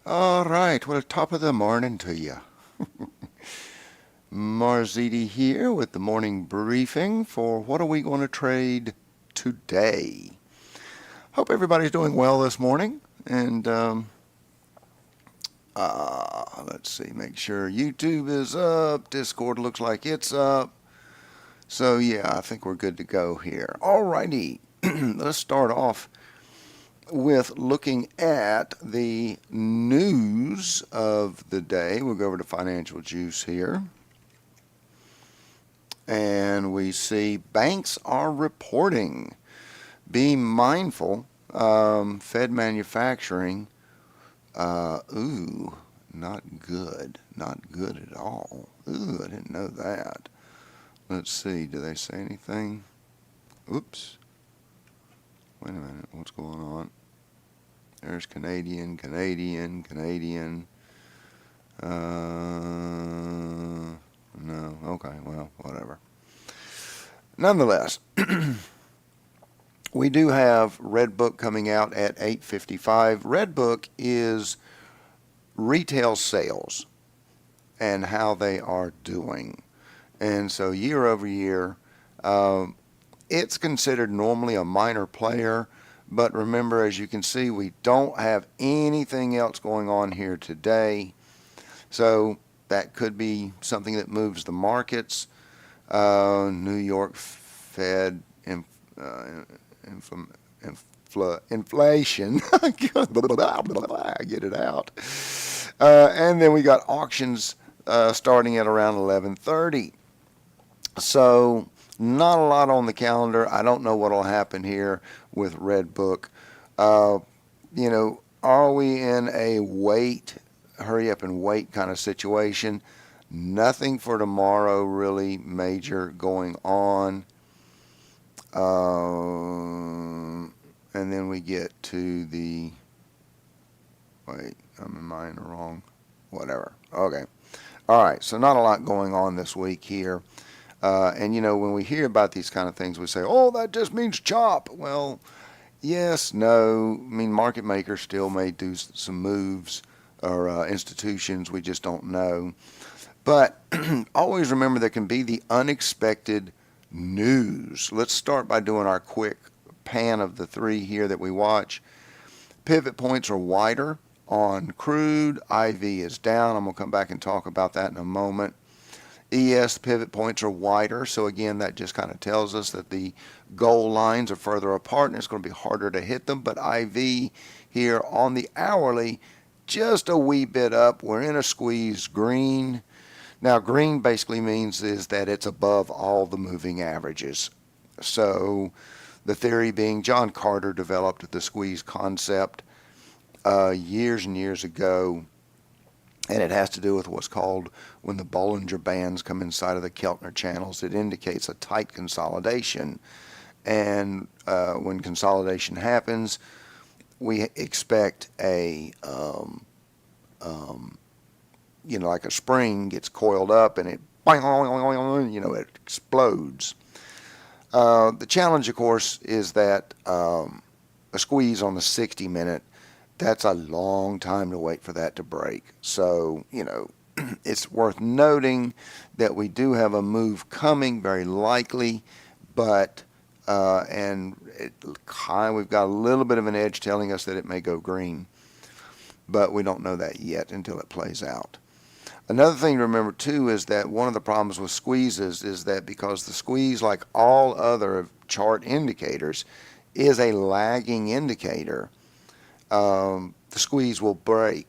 All right, well, top of the morning to you. Marziti here with the morning briefing for what are we going to trade today. Hope everybody's doing well this morning. And let's see, make sure YouTube is up. Discord looks like it's up. So, yeah, I think we're good to go here. All righty, let's start off with looking at the news of the day. We'll go over to Financial Juice here. And we see banks are reporting. Be mindful. Fed manufacturing. Not good. Not good at all. Ooh, I didn't know that. Let's see. Do they say anything? Oops. Wait a minute. What's going on? There's Canadian. No. Okay. Well, whatever. Nonetheless, we do have Redbook coming out at 8:55. Redbook is retail sales and how they are doing. And so year over year, it's considered normally a minor player. But remember, as you can see, we don't have anything else going on here today. So that could be something that moves the markets. New York Fed inflation. I get it out. And then we got auctions starting at around 11:30. So not a lot on the calendar. I don't know what will happen here with Redbook. Are we in a hurry up and wait kind of situation? Nothing for tomorrow really major going on. And then we get to wait, am I in the wrong? Whatever. Okay. All right. So not a lot going on this week here. And when we hear about these kind of things, we say, oh, that just means chop. Well, yes, no. I mean, market makers still may do some moves, or institutions. We just don't know. But always remember there can be the unexpected news. Let's start by doing our quick pan of the three here that we watch. Pivot points are wider on crude. IV is down. I'm going to come back and talk about that in a moment. ES pivot points are wider, so again, that just kind of tells us that the goal lines are further apart and it's going to be harder to hit them. But IV here on the hourly, just a wee bit up. We're in a squeeze. Green. Now, green basically means is that it's above all the moving averages. So the theory being John Carter developed the squeeze concept years and years ago. And it has to do with what's called when the Bollinger Bands come inside of the Keltner channels. It indicates a tight consolidation. And when consolidation happens, we expect like a spring gets coiled up and it explodes. The challenge, of course, is that a squeeze on the 60-minute, that's a long time to wait for that to break. So, it's worth noting that we do have a move coming, very likely, but we've got a little bit of an edge telling us that it may go green, but we don't know that yet until it plays out. Another thing to remember, too, is that one of the problems with squeezes is that because the squeeze, like all other chart indicators, is a lagging indicator, the squeeze will break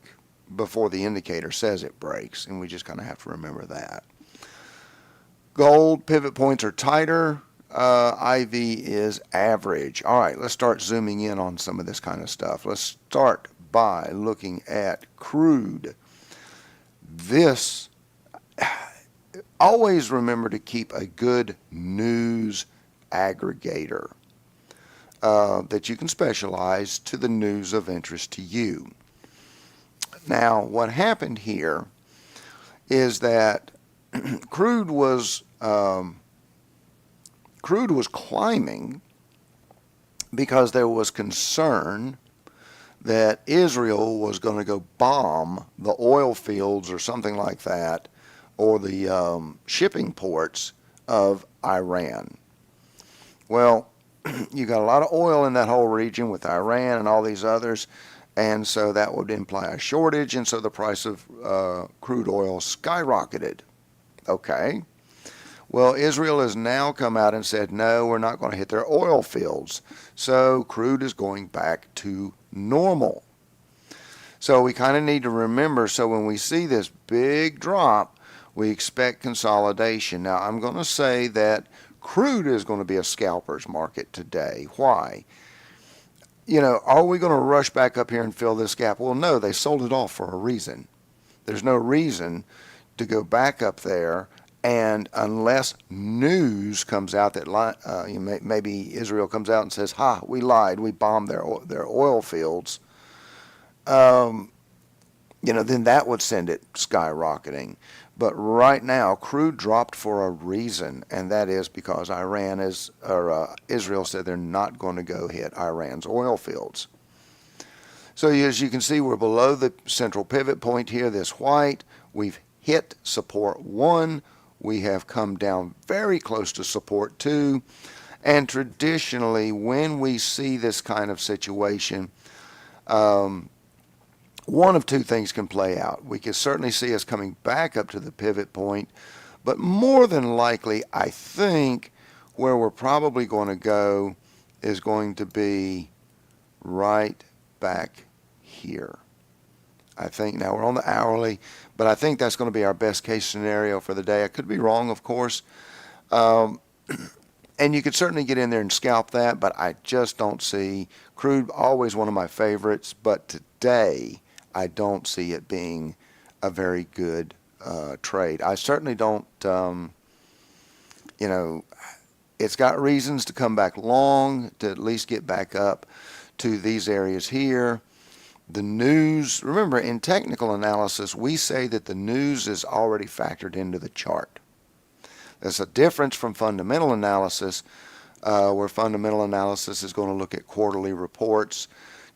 before the indicator says it breaks, and we just kind of have to remember that. Gold pivot points are tighter. IV is average. All right, let's start zooming in on some of this kind of stuff. Let's start by looking at crude. This, always remember to keep a good news aggregator that you can specialize to the news of interest to you. Now, what happened here is that crude was climbing because there was concern that Israel was going to go bomb the oil fields or something like that, or the shipping ports of Iran. Well, you got a lot of oil in that whole region with Iran and all these others, and so that would imply a shortage, and so the price of crude oil skyrocketed. Okay. Well, Israel has now come out and said, no, we're not going to hit their oil fields. So crude is going back to normal. So we kind of need to remember, so when we see this big drop, we expect consolidation. Now, I'm going to say that crude is going to be a scalper's market today. Why? Are we going to rush back up here and fill this gap? Well, no, they sold it off for a reason. There's no reason to go back up there, and unless news comes out that maybe Israel comes out and says, "Ha, we lied, we bombed their oil fields," then that would send it skyrocketing. But right now, crude dropped for a reason, and that is because Israel said they're not going to go hit Iran's oil fields. So as you can see, we're below the central pivot point here, this white. We've hit support 1. We have come down very close to support 2. And traditionally, when we see this kind of situation, one of two things can play out. We can certainly see us coming back up to the pivot point, but more than likely, I think where we're probably going to go is going to be right back here. I think now we're on the hourly, but I think that's going to be our best case scenario for the day. I could be wrong, of course. And you could certainly get in there and scalp that, but I just don't see crude, always one of my favorites, but today I don't see it being a very good trade. I certainly don't, it's got reasons to come back long, to at least get back up to these areas here. The news, remember in technical analysis, we say that the news is already factored into the chart. There's a difference from fundamental analysis, where fundamental analysis is going to look at quarterly reports.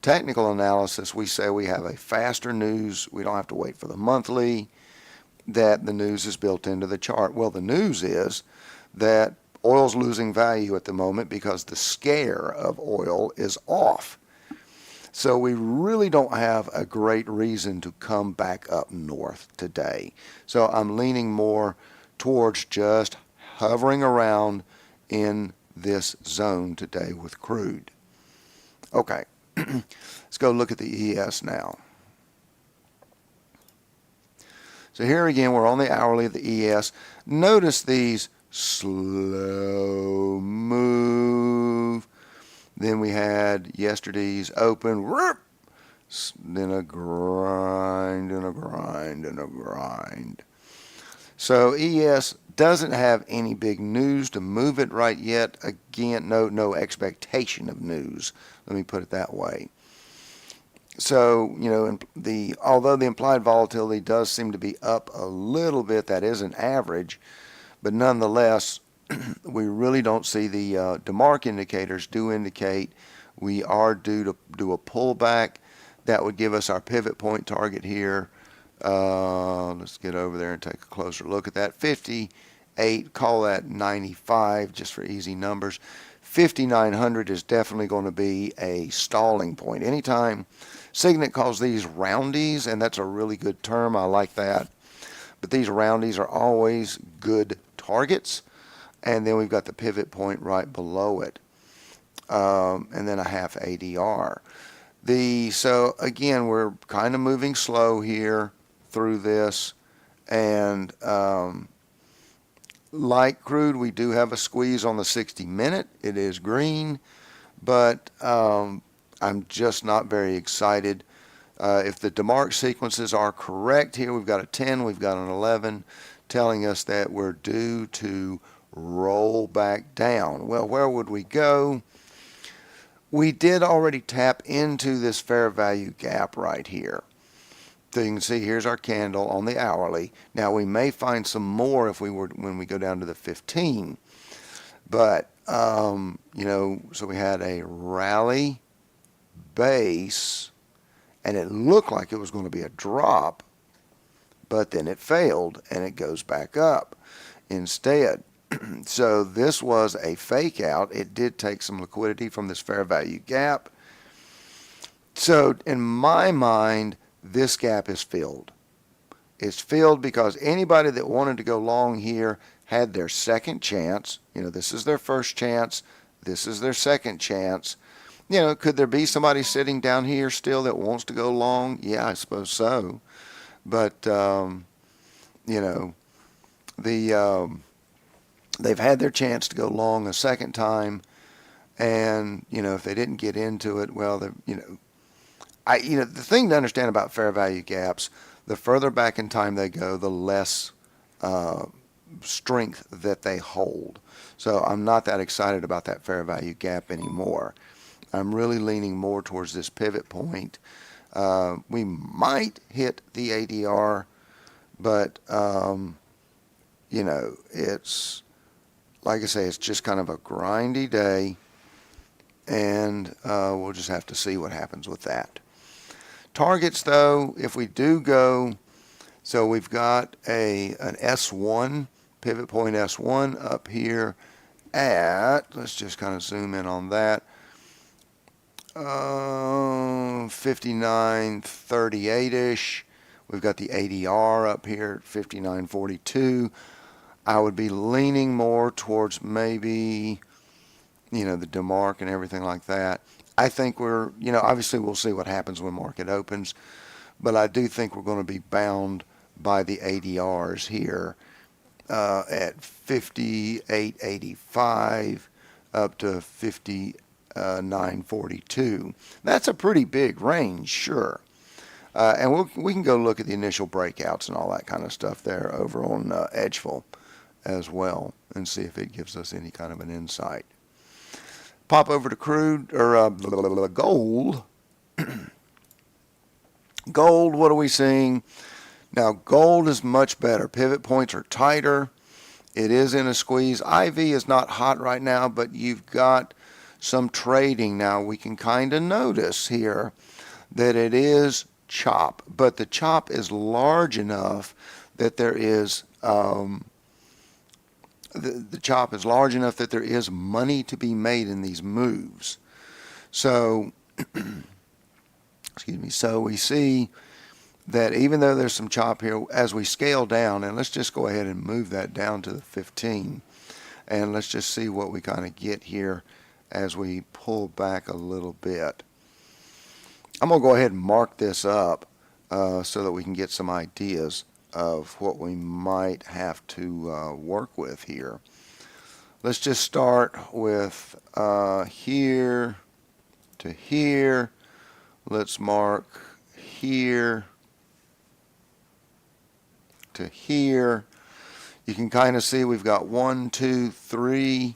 Technical analysis, we say we have a faster news. We don't have to wait for the monthly, that the news is built into the chart. Well, the news is that oil's losing value at the moment because the scare of oil is off. So we really don't have a great reason to come back up north today. So I'm leaning more towards just hovering around in this zone today with crude. Okay, let's go look at the ES now. So here again, we're on the hourly of the ES. Notice these slow move. Then we had yesterday's open, then a grind and a grind and a grind. So ES doesn't have any big news to move it right yet. Again, no expectation of news. Let me put it that way. So, although the implied volatility does seem to be up a little bit, that is an average, but nonetheless, we really don't see the DeMark indicators do indicate we are due to do a pullback. That would give us our pivot point target here. Let's get over there and take a closer look at that. 58, call that 95 just for easy numbers. 5,900 is definitely going to be a stalling point. Anytime Signet calls these roundies, and that's a really good term, I like that. But these roundies are always good targets. And then we've got the pivot point right below it. And then a half ADR. So again, we're kind of moving slow here through this. And like crude, we do have a squeeze on the 60-minute. It is green, but I'm just not very excited. If the DeMark sequences are correct here, we've got a 10, we've got an 11, telling us that we're due to roll back down. Well, where would we go? We did already tap into this fair value gap right here. So you can see here's our candle on the hourly. Now we may find some more when we go down to the 15. But so we had a rally base and it looked like it was going to be a drop, but then it failed and it goes back up instead. So this was a fake out. It did take some liquidity from this fair value gap. So in my mind, this gap is filled. It's filled because anybody that wanted to go long here had their second chance. This is their first chance. This is their second chance. Could there be somebody sitting down here still that wants to go long? Yeah, I suppose so. But, they've had their chance to go long a second time. And, if they didn't get into it, well, the thing to understand about fair value gaps, the further back in time they go, the less strength that they hold. So I'm not that excited about that fair value gap anymore. I'm really leaning more towards this pivot point. We might hit the ADR, but, it's, like I say, it's just kind of a grindy day, and we'll just have to see what happens with that. Targets, though, if we do go, so we've got an S1, pivot point S1 up here at, let's just kind of zoom in on that, 59.38-ish. We've got the ADR up here at 59.42. I would be leaning more towards maybe, the DeMarc and everything like that. I think we're, obviously we'll see what happens when market opens, but I do think we're going to be bound by the ADRs here at 58.85 up to 59.42. That's a pretty big range, sure. And we can go look at the initial breakouts and all that kind of stuff there over on Edgeful as well and see if it gives us any kind of an insight. Pop over to crude or gold. Gold, what are we seeing? Now, gold is much better. Pivot points are tighter. It is in a squeeze. IV is not hot right now, but you've got some trading now. We can kind of notice here that it is chop, but the chop is large enough that there is the chop is large enough that there is money to be made in these moves. So, excuse me. So we see that even though there's some chop here, as we scale down, and let's just go ahead and move that down to the 15, and let's just see what we kind of get here as we pull back a little bit. I'm going to go ahead and mark this up so that we can get some ideas of what we might have to work with here. Let's just start with here to here. Let's mark here to here. You can kind of see we've got 1, 2, 3